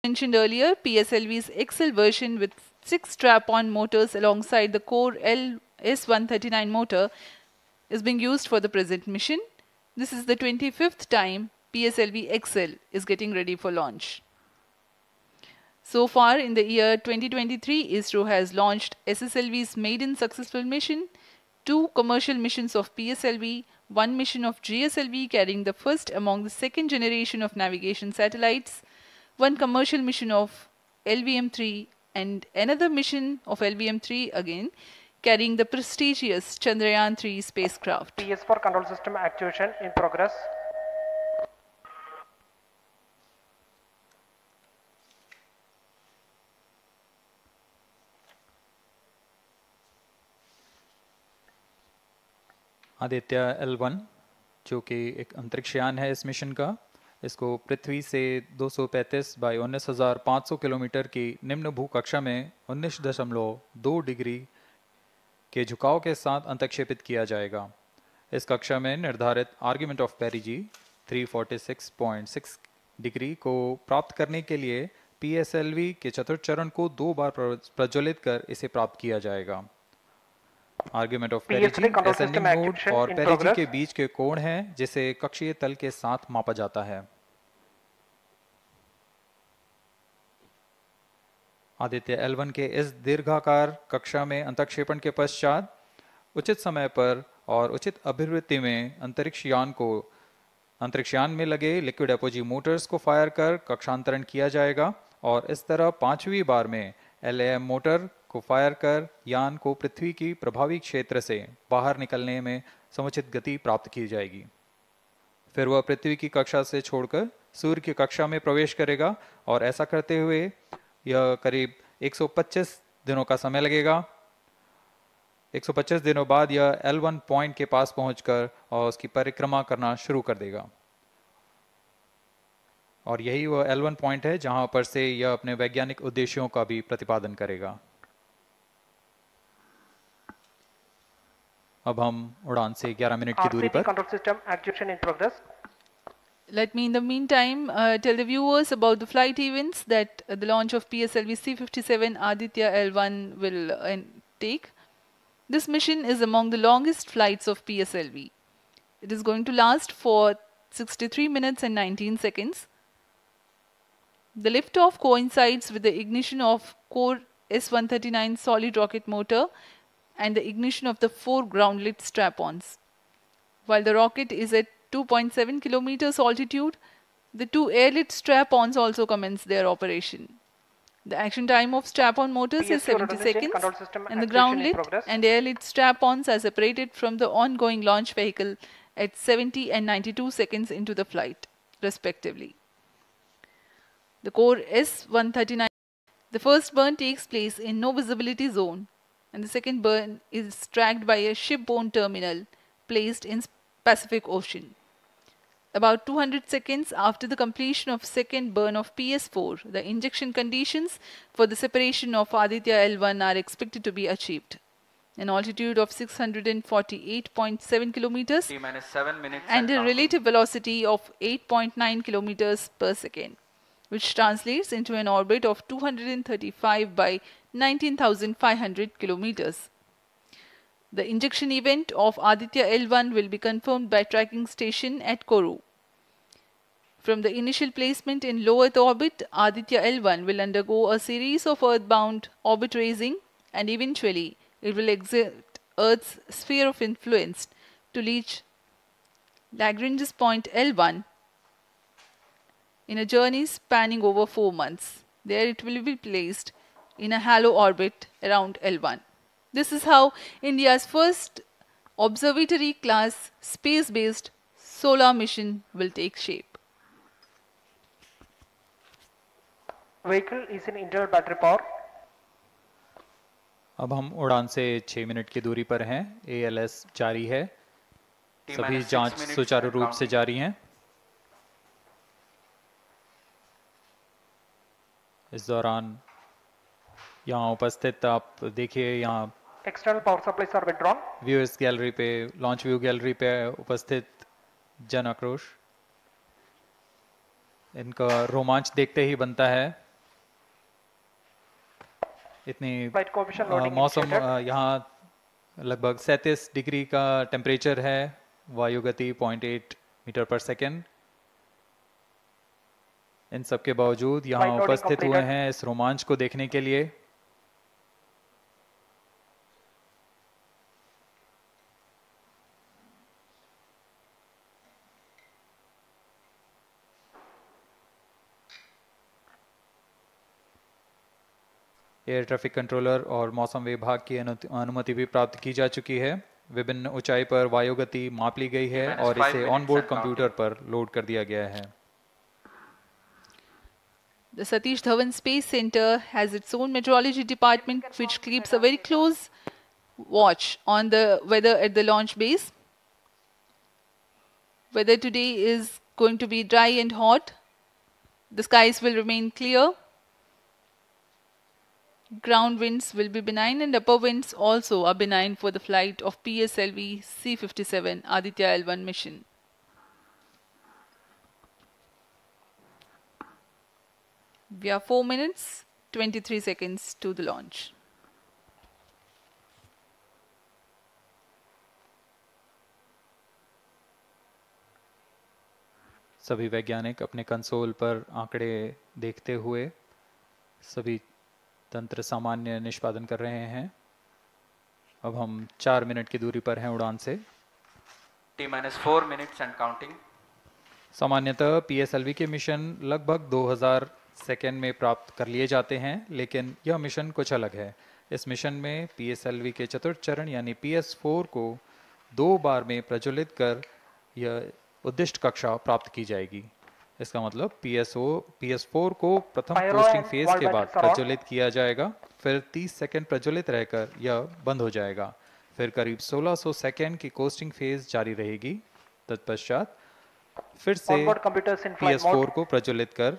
Mentioned earlier, PSLV's XL version with 6 strap-on motors alongside the core S139 motor is being used for the present mission. This is the 25th time PSLV XL is getting ready for launch. So far in the year 2023, ISRO has launched SSLV's maiden successful mission, 2 commercial missions of PSLV, 1 mission of GSLV carrying the first among the second generation of navigation satellites, 1 commercial mission of LVM-3 and another mission of LVM-3 again carrying the prestigious Chandrayaan-3 spacecraft. PS4 control system activation in progress. Aditya L1 जो कि एक अंतरिक्षयान है इस mission का, इसको पृथ्वी से 235 by 19,500 kilometre की निम्न भूकक्षा में 19.2 डिग्री के झुकाव के साथ अंतक्षेपित किया जाएगा। इस कक्षा में निर्धारित आर्ग्यूमेंट ऑफ पेरिजी 346.6 डिग्री को प्राप्त करने के लिए PSLV के चतुर्थ चरण को 2 बार प्रज्वलित कर इसे प्राप्त किया जाएगा। आर्ग्यूमेंट ऑफ पेरिजी असेंडिंग मोड और पेरिजी के बीच के कोण है जिसे कक्षीय तल के साथ मापा जाता है। आदित्य L1 के इस दीर्घाकार कक्षा में अंतक्षेपण के पश्चात उचित समय पर और उचित अभिवृत्ति में अंतरिक्षयान में लगे लिक्विड एपोजी मोटर्स को फायर कर कक्षांतरण किया जाएगा और इस तरह 5वीं बार में LAM मोटर को फायर कर यान को पृथ्वी की प्रभावी क्षेत्र से बाहर निकलने में समुचित गति प्राप्त की जाएगी। फिर वह पृथ्वी की कक्षा से छोड़कर सूर्य की कक्षा में प्रवेश करेगा और ऐसा करते हुए यह करीब 125 दिनों का समय लगेगा। 125 दिनों बाद यह L1 पॉइंट के पास पहुंचकर और उसकी परिक्रमा करना शुरू कर देगा और यही वह L1 पॉइंट है जहां पर से यह अपने वैज्ञानिक उद्देश्यों का भी प्रतिपादन करेगा। अब हम उड़ान से 11 मिनट की दूरी पर control system activation in progress. Let me in the meantime tell the viewers about the flight events that the launch of PSLV C-57 Aditya L1 will take. This mission is among the longest flights of PSLV. It is going to last for 63 minutes and 19 seconds. The liftoff coincides with the ignition of core S139 solid rocket motor and the ignition of the 4 groundlit strap-ons. While the rocket is at 2.7 kilometers altitude, the 2 airlit strap-ons also commence their operation. The action time of strap-on motors is 70 seconds and the ground-lit and air-lit strap-ons are separated from the ongoing launch vehicle at 70 and 92 seconds into the flight, respectively. The core S139, the first burn takes place in no visibility zone and the second burn is tracked by a shipborne terminal placed in Pacific Ocean. About 200 seconds after the completion of second burn of PS4, the injection conditions for the separation of Aditya L1 are expected to be achieved. An altitude of 648.7 kilometers and a relative velocity of 8.9 kilometers per second, which translates into an orbit of 235 by 19,500 kilometers. The injection event of Aditya L1 will be confirmed by tracking station at Kourou. From the initial placement in low Earth orbit, Aditya L1 will undergo a series of earthbound orbit raising and eventually it will exit Earth's sphere of influence to reach Lagrange's point L1 in a journey spanning over 4 months. There it will be placed in a halo orbit around L1. This is how India's first observatory class space-based solar mission will take shape. Vehicle is in internal battery power. अब हम उड़ान से 6 minute की दूरी पर हैं। ALS जारी है, सभी जांच सुचारू रूप से जारी हैं। इस दौरान यहाँ उपस्थित आप देखिए, यहाँ external power supplies are withdrawn. Viewers gallery पे, लॉन्च व्यू गैलरी पे उपस्थित जन आक्रोश, इनका रोमांच देखते ही बनता है। इतनी Flight coefficient loading मौसम initiated. यहाँ लगभग 37 डिग्री का टेम्परेचर है, वायु गति 0.8 मीटर पर सेकेंड। इन सब के बावजूद यहाँ Flight loading उपस्थित हुए completed. हैं इस रोमांच को देखने के लिए। एयर ट्रैफिक कंट्रोलर और मौसम विभाग की अनुमति भी प्राप्त की जा चुकी है। विभिन्न ऊंचाई पर वायु गति माप ली गई है और इसे ऑनबोर्ड कंप्यूटर पर लोड कर दिया गया है। The Satish Dhawan Space Center has its own meteorology department which keeps a very close watch on the weather at the launch base. Weather today is going to be dry and hot. The skies will remain clear. Ground winds will be benign and upper winds also are benign for the flight of PSLV C-57 Aditya L1 mission. We are 4 minutes, 23 seconds to the launch. सभी वैज्ञानिक अपने console पर आंकड़े देखते हुए सभी तंत्र सामान्य निष्पादन कर रहे हैं। अब हम 4 मिनट की दूरी पर हैं उड़ान से। T-4 minutes and counting. सामान्यतः पीएसएलवी के मिशन लगभग 2000 सेकेंड में प्राप्त कर लिए जाते हैं, लेकिन यह मिशन कुछ अलग है। इस मिशन में पीएसएलवी के चतुर्थ चरण यानी PS4 को 2 बार में प्रज्वलित कर यह उद्दिष्ट कक्षा प्राप्त की जाएगी। इसका मतलब PS4 को प्रथम कोस्टिंग फेज के बाद प्रज्वलित किया जाएगा, फिर 30 सेकेंड प्रज्वलित रहकर यह बंद हो जाएगा, फिर करीब 1600 सेकेंड की कोस्टिंग फेज जारी रहेगी। तत्पश्चात फिर से PS4 को प्रज्वलित कर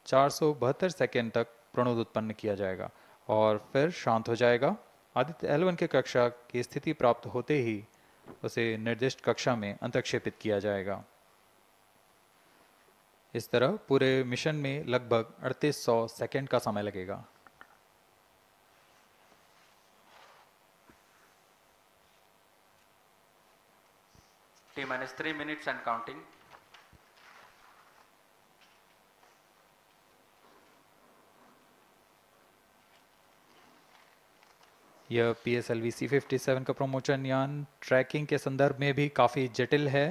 472 सेकेंड तक प्रणोद उत्पन्न किया जाएगा और फिर शांत हो जाएगा। आदित्य L1 के कक्षा की स्थिति प्राप्त होते ही उसे निर्दिष्ट कक्षा में अंतक्षेपित किया जाएगा। इस तरह पूरे मिशन में लगभग 3800 सेकेंड का समय लगेगा। T-3 minutes and counting. यह PSLV C-57 का प्रमोशन यान ट्रैकिंग के संदर्भ में भी काफ़ी जटिल है।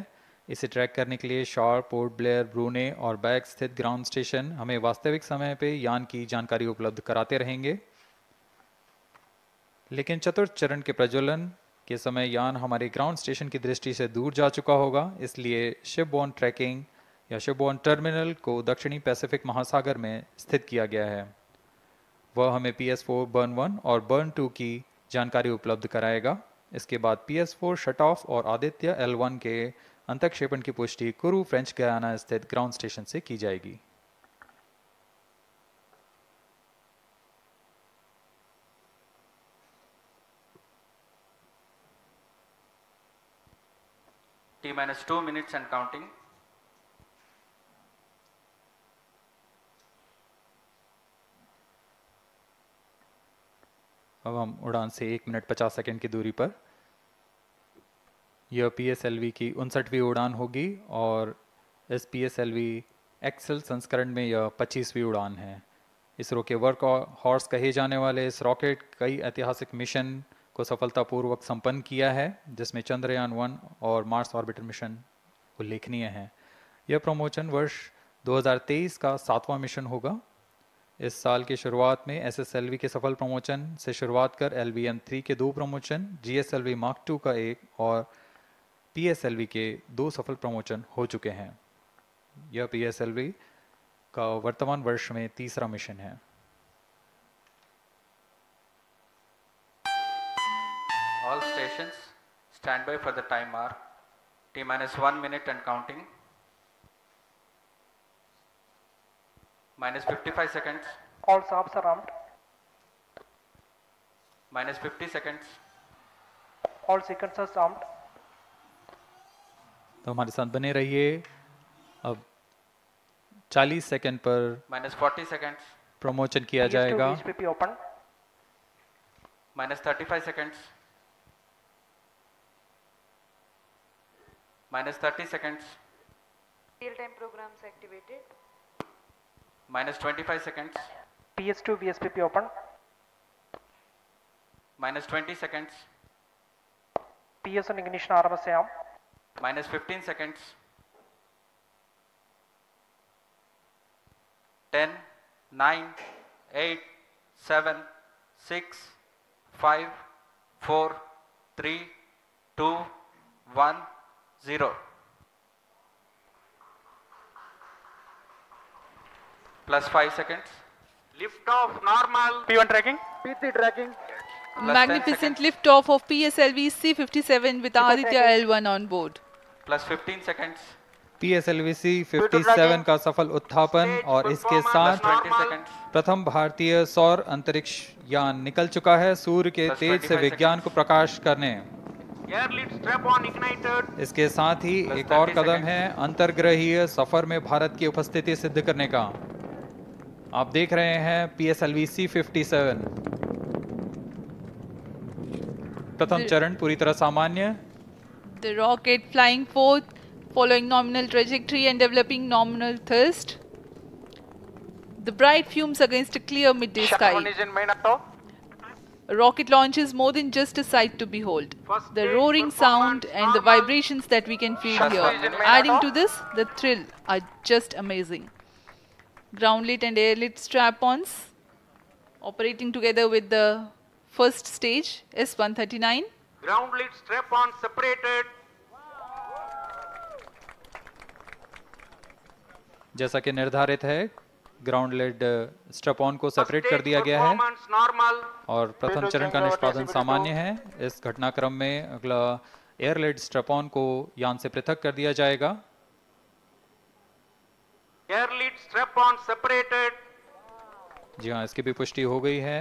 इसे ट्रैक करने के लिए शॉर, पोर्ट ब्लेयर, ब्रूने और बैग स्थित ग्राउंड स्टेशन हमें वास्तविक समय पे यान की जानकारी उपलब्ध कराते रहेंगे। लेकिन चतुर्थ चरण के प्रज्वलन के समय यान हमारे ग्राउंड स्टेशन की दृष्टि से दूर जा चुका होगा, इसलिए शिपबोर्न ट्रैकिंग या शिपबोर्न टर्मिनल को दक्षिणी पैसिफिक महासागर में स्थित किया गया है। वह हमें PS4 बर्न 1 और बर्न 2 की जानकारी उपलब्ध कराएगा। इसके बाद PS4 शट ऑफ और आदित्य L1 के अंतक्षेपण की पुष्टि कुरु फ्रेंच गयाना स्थित ग्राउंड स्टेशन से की जाएगी। T-2 minutes and counting. अब हम उड़ान से 1 मिनट 50 सेकेंड की दूरी पर। यह PSLV की 59वीं उड़ान होगी और इस PSLV एक्सेल संस्करण में यह 25वीं उड़ान है। इसरो के वर्क हॉर्स कहे जाने वाले इस रॉकेट कई ऐतिहासिक मिशन को सफलतापूर्वक संपन्न किया है, जिसमें चंद्रयान 1 और मार्स ऑर्बिटर मिशन उल्लेखनीय हैं। यह प्रमोशन वर्ष 2023 का 7वां मिशन होगा। इस साल की शुरुआत में SSLV के सफल प्रमोशन से शुरुआत कर LVM-3 के 2 प्रमोशन, GSLV Mark II का 1 और PSLV के 2 सफल प्रमोशन हो चुके हैं। यह PSLV का वर्तमान वर्ष में 3रा मिशन है। All stations stand by for the time mark. T-1 minute and counting. -55 seconds. All shafts are armed. -50 seconds. All sequencers armed. तो हमारे साथ बने रहिए। अब 40 सेकंड पर -40 seconds. प्रमोशन किया PS2 जाएगा। VSPP open. minus 35 seconds, minus 30 seconds, Real-time programs activated. minus 25 seconds, PS2 VSPP open. minus 20 seconds, PS1 ignition RMS ചെയ്യാം. minus 15 seconds, 10, 9, 8, 7, 6, 5, 4, 3, 2, 1, 0. Plus 5 seconds. Lift off normal. P1 tracking. P3 tracking. Plus 10 Magnificent seconds. liftoff of PSLV C-57 with Aditya L1 on board. Plus 15 seconds. PSLV 57 का सफल उत्थापन और इसके साथ Plus 20 seconds. प्रथम भारतीय सौर अंतरिक्ष यान निकल चुका है सूर्य के Plus तेज से 25 विज्ञान को प्रकाश करने। Air lead strap on ignited. इसके साथ ही Plus एक और 30 कदम seconds. है अंतर्ग्रहीय सफर में भारत की उपस्थिति सिद्ध करने का। आप देख रहे हैं PSLV C-57 प्रथम चरण पूरी तरह सामान्य। The rocket flying forth, following nominal trajectory and developing nominal thrust. The bright fumes against a clear midday sky. One is in main auto. A rocket launch is more than just a sight to behold. First The stage roaring sound performance and the normal. vibrations that we can feel Shut here, up. adding to this, the thrill are just amazing. Ground-lit and air-lit strap-ons operating together with the first stage, S-139. Ground lead strap on separated. जैसा कि निर्धारित है ground lead स्ट्रप on को separate कर Stage दिया गया है performance normal. और प्रथम चरण का निष्पादन सामान्य है। इस घटनाक्रम में अगला एयर लेड स्ट्रप ऑन को यान से पृथक कर दिया जाएगा। Air lead strap on separated. जी हाँ, इसकी भी पुष्टि हो गई है।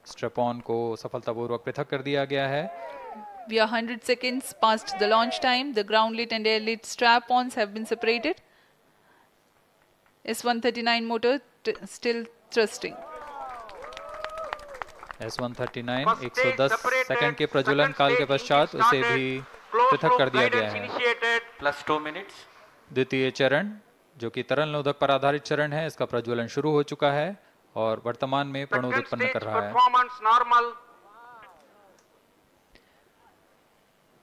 स्ट्रप ऑन को सफलतापूर्वक पृथक कर दिया गया है। We are 100 seconds past the launch time. The ground-lit and air-lit strap-ons have been separated. S-139 motor still thrusting. S-139 First stage 110 separated. Second के प्रज्वलन Second काल के stage पश्चात engine उसे started. भी Closed पृथक loop कर दिया गया guidance है। initiated. Plus 2 minutes. द्वितीय चरण जो कि तरल नोदक पर आधारित चरण है, इसका प्रज्वलन शुरू हो चुका है और वर्तमान में प्रणोद Second उत्पन्न stage कर रहा है। performance normal.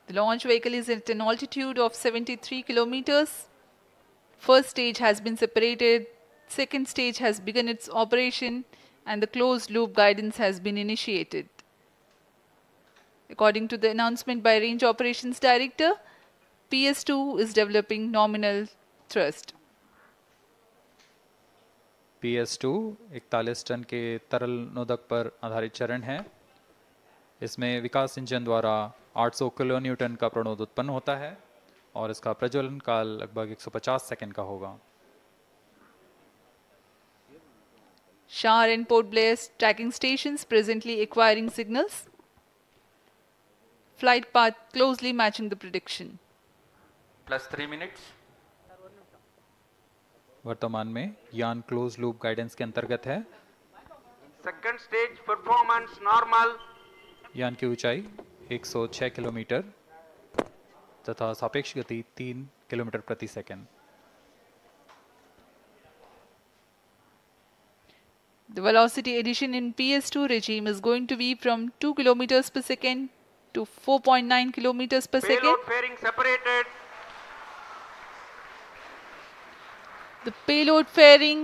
The launch vehicle is at an altitude of 73 kilometers. First stage has been separated. Second stage has begun its operation and the closed loop guidance has been initiated. According to the announcement by Range Operations Director, PS2 is developing nominal thrust. PS2 41 ton के तरल नोदक पर आधारित चरण है। इसमें विकास engine द्वारा 800 kilo Newton का प्रणोद उत्पन्न होता है और इसका प्रज्वलन काल लगभग 150 सेकंड का होगा। Shar and Port Blair tracking stations presently acquiring signals. Flight path closely matching the prediction. Plus 3 minutes. वर्तमान में यान क्लोज लूप गाइडेंस के अंतर्गत है। Second stage performance normal. यान की ऊंचाई 106 किलोमीटर तथा सापेक्ष गति 3 किलोमीटर प्रति second. The velocity addition in PS2 regime is going to be from 2 kilometers per second to 4.9 kilometers per second. Payload fairing separated. The payload fairing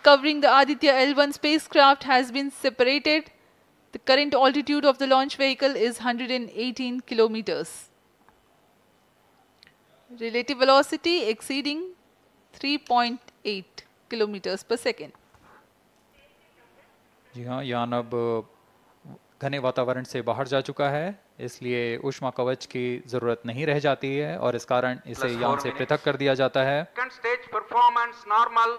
covering the Aditya L1 spacecraft has been separated. The current altitude of the launch vehicle is 118 kilometers. Relative velocity exceeding 3.8 kilometers per second. जी हाँ, यान अब घने वातावरण से बाहर जा चुका है, इसलिए ऊष्मा कवच की जरूरत नहीं रह जाती है और इस कारण इसे Plus यान 4 से minutes. पृथक कर दिया जाता है। Second stage performance normal.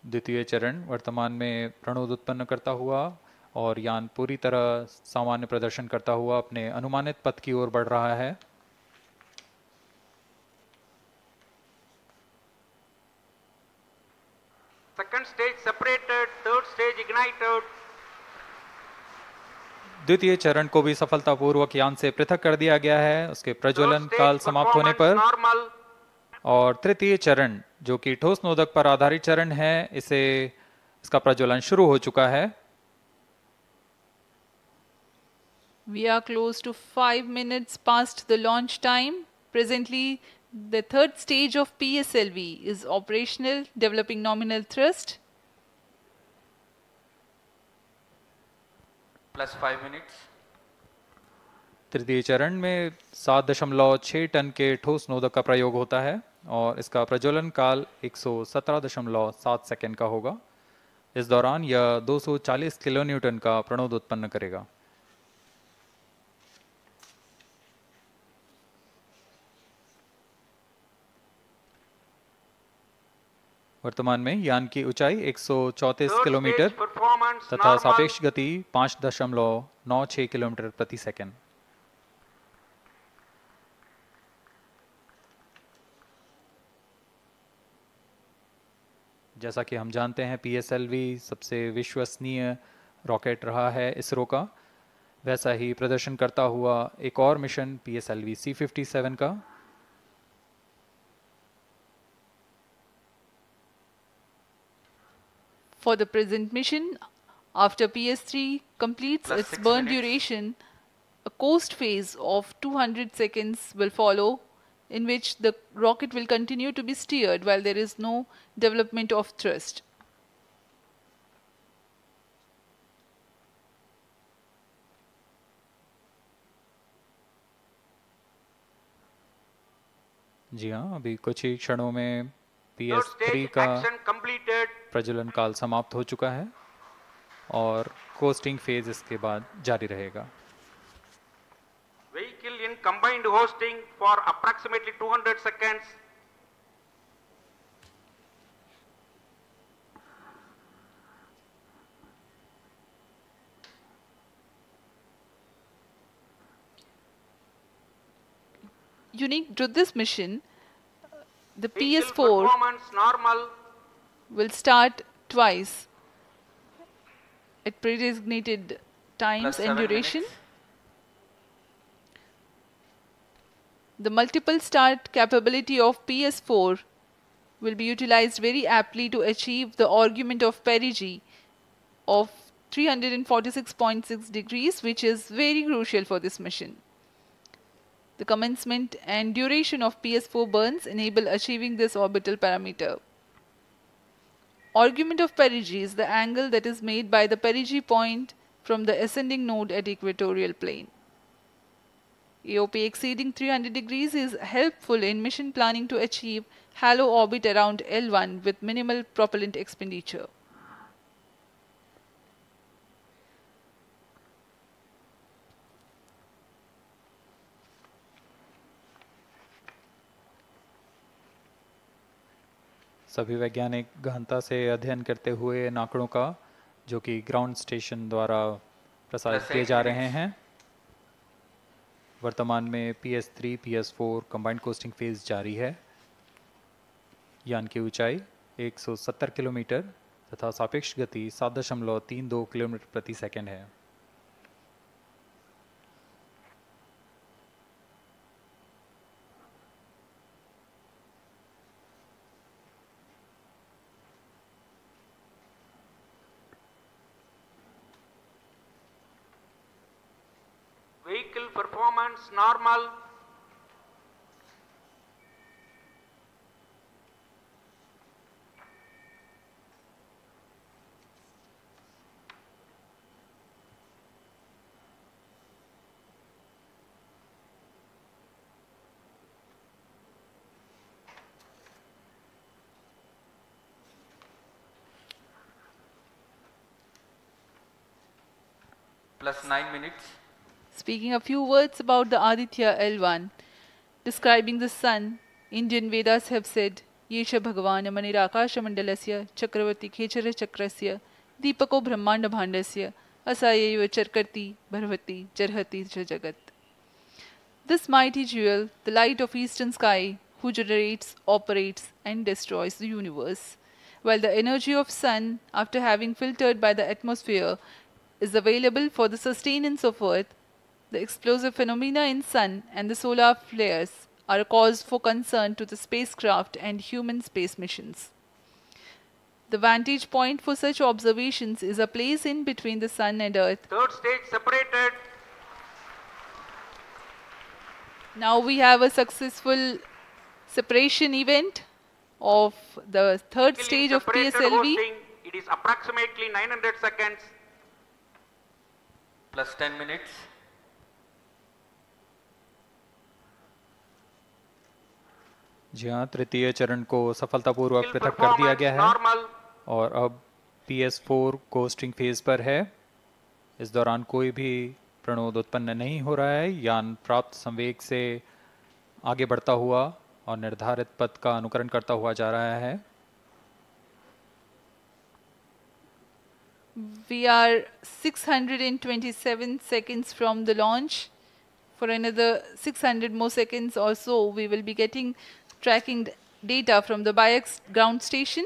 द्वितीय चरण वर्तमान में प्रणोद उत्पन्न करता हुआ और यान पूरी तरह सामान्य प्रदर्शन करता हुआ अपने अनुमानित पथ की ओर बढ़ रहा है। Second stage separated. Third stage ignited. द्वितीय चरण को भी सफलतापूर्वक यान से पृथक कर दिया गया है उसके Third प्रज्वलन stage काल समाप्त होने performance पर। normal. और तृतीय चरण जो कि ठोस नोदक पर आधारित चरण है इसका प्रज्वलन शुरू हो चुका है। We are close to 5 minutes past the launch time. Presently, the third stage of PSLV is operational, developing nominal thrust. Plus 5 minutes. तृतीय चरण में 7.6 टन के ठोस नोदक का प्रयोग होता है और इसका प्रज्वलन काल 117.7 सेकंड का होगा। इस दौरान यह 240 किलोन्यूटन का प्रणोद उत्पन्न करेगा। वर्तमान में यान की ऊंचाई 134 Third किलोमीटर stage performance तथा normal. सापेक्ष गति 5.96 किलोमीटर प्रति सेकंड। जैसा कि हम जानते हैं पीएसएलवी सबसे विश्वसनीय रॉकेट रहा है इसरो का, वैसा ही प्रदर्शन करता हुआ एक और मिशन पीएसएलवी C-57 का। For the present mission, after PS3 completes Plus its 6 burn minutes. duration, a coast phase of 200 seconds will follow, in which the rocket will continue to be steered while there is no development of thrust. जी हाँ, अभी कुछ ही क्षणों में Third PS3 stage का action completed. प्रज्वलन काल समाप्त हो चुका है और कोस्टिंग फेज इसके बाद जारी रहेगा। Vehicle in combined hosting for approximately 200 seconds. Unique to this mission, the Vehicle PS4 performance normal. will start twice at pre-designated times Plus and 7 duration. minutes. The multiple start capability of PS4 will be utilized very aptly to achieve the argument of perigee of 346.6 degrees, which is very crucial for this mission. The commencement and duration of PS4 burns enable achieving this orbital parameter. Argument of perigee is the angle that is made by the perigee point from the ascending node at equatorial plane. AOP exceeding 300 degrees is helpful in mission planning to achieve halo orbit around L1 with minimal propellant expenditure. सभी वैज्ञानिक गहनता से अध्ययन करते हुए इन आंकड़ों का जो कि ग्राउंड स्टेशन द्वारा प्रसारित Plus किए 8 जा minutes. रहे हैं। वर्तमान में PS3, PS4 combined costing phase जारी है। यान की ऊंचाई 170 किलोमीटर तथा सापेक्ष गति 7.32 किलोमीटर प्रति सेकंड है। Vehicle performance normal. Plus 9 minutes. Speaking a few words about the Aditya L1, describing the sun, Indian Vedas have said, Yesha Bhagavan Manirakasha Mandalasya Chakravati Khechara Chakrasya Deepako Brahmanda Bhandasya Asayeva Charkarti Bharvati Jarhati Jagat. This mighty jewel, the light of eastern sky, who generates, operates and destroys the universe, while the energy of sun, after having filtered by the atmosphere, is available for the sustenance of Earth, the explosive phenomena in sun and the solar flares are a cause for concern to the spacecraft and human space missions. The vantage point for such observations is a place in between the sun and Earth. Third stage separated. Now we have a successful separation event of the third stage of Separated PSLV. hosting. It is approximately 900 seconds. Plus 10 minutes. जी हाँ, तृतीय चरण को सफलतापूर्वक Still पृथक कर दिया performance गया है normal. और अब PS4 कोस्टिंग फेज पर है। इस दौरान कोई भी प्रणोद उत्पन्न नहीं हो रहा है। यान प्राप्त संवेग से आगे बढ़ता हुआ और निर्धारित पथ का अनुकरण करता हुआ जा रहा है। We are 627 seconds from the launch. For another 600 more seconds or so, we will be getting tracking data from the BIAX ground station.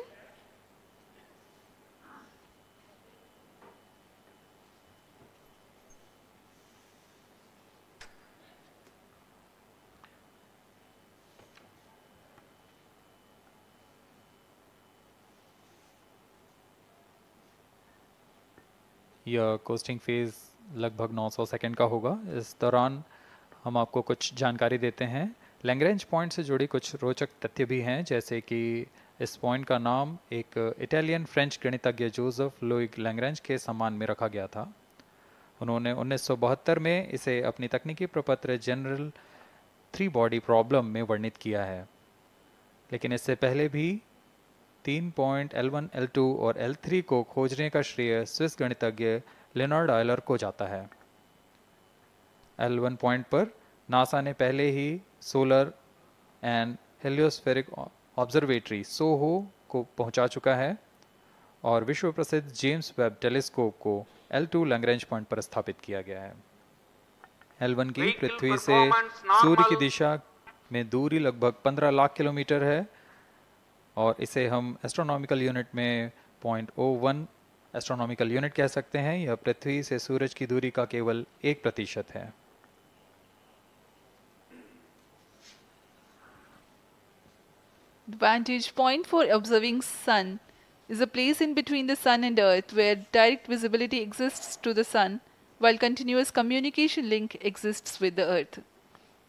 यह कोस्टिंग फेज लगभग 900 सेकंड का होगा। इस दौरान हम आपको कुछ जानकारी देते हैं। लैग्रेंज पॉइंट से जुड़ी कुछ रोचक तथ्य भी हैं, जैसे कि इस पॉइंट का नाम एक इटालियन फ्रेंच गणितज्ञ जोसेफ लुइग लैग्रेंज के सम्मान में रखा गया था। उन्होंने 1972 में इसे अपनी तकनीकी प्रपत्र जनरल 3 बॉडी प्रॉब्लम में वर्णित किया है, लेकिन इससे पहले भी 3 पॉइंट L1, L2 और L3 को खोजने का श्रेय स्विस गणितज्ञ लियोनार्ड आयलर को जाता है। L1 पॉइंट पर नासा ने पहले ही सोलर एंड हेलियोस्फेरिक ऑब्जर्वेटरी सोहो को पहुंचा चुका है और विश्व प्रसिद्ध जेम्स वेब टेलीस्कोप को L2 लैग्रेंज पॉइंट पर स्थापित किया गया है। L1 की पृथ्वी से सूर्य की दिशा में दूरी लगभग 15 लाख किलोमीटर है और इसे हम एस्ट्रोनॉमिकल यूनिट में 0.01 एस्ट्रोनॉमिकल यूनिट कह सकते हैं। यह पृथ्वी से सूरज की दूरी का केवल 1% है। The vantage point for observing sun is a place in between the sun and earth where direct visibility exists to the sun while continuous communication link exists with the earth.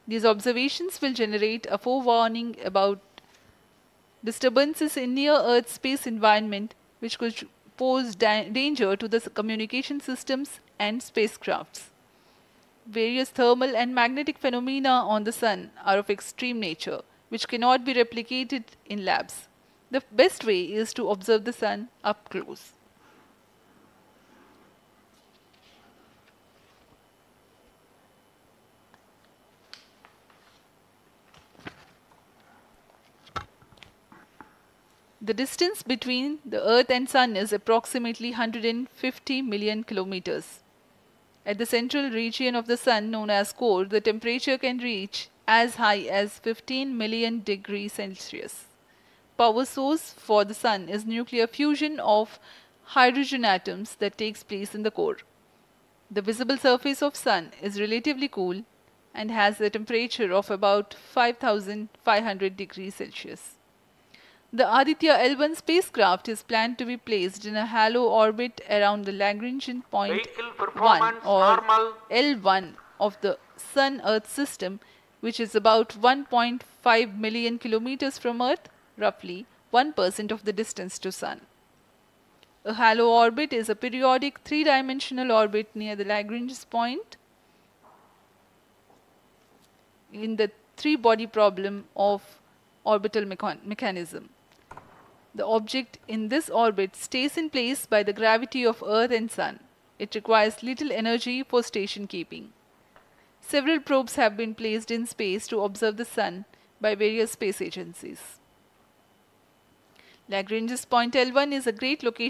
These observations will generate a forewarning about disturbances in near earth space environment which could pose danger to the communication systems and spacecrafts. Various thermal and magnetic phenomena on the sun are of extreme nature, which cannot be replicated in labs. The best way is to observe the sun up close. The distance between the Earth and Sun is approximately 150 million kilometers. At the central region of the Sun, known as core, the temperature can reach as high as 15 million degrees Celsius. Power source for the Sun is nuclear fusion of hydrogen atoms that takes place in the core. The visible surface of Sun is relatively cool and has a temperature of about 5,500 degrees Celsius. The Aditya L1 spacecraft is planned to be placed in a halo orbit around the Lagrangian point Vehicle 1 performance or normal. L1 of the Sun-Earth system, which is about 1.5 million kilometers from Earth, roughly 1% of the distance to Sun. A halo orbit is a periodic three-dimensional orbit near the Lagrange point in the three-body problem of orbital mechanism. The object in this orbit stays in place by the gravity of Earth and Sun. It requires little energy for station keeping. Several probes have been placed in space to observe the Sun by various space agencies. Lagrange's point L1 is a great location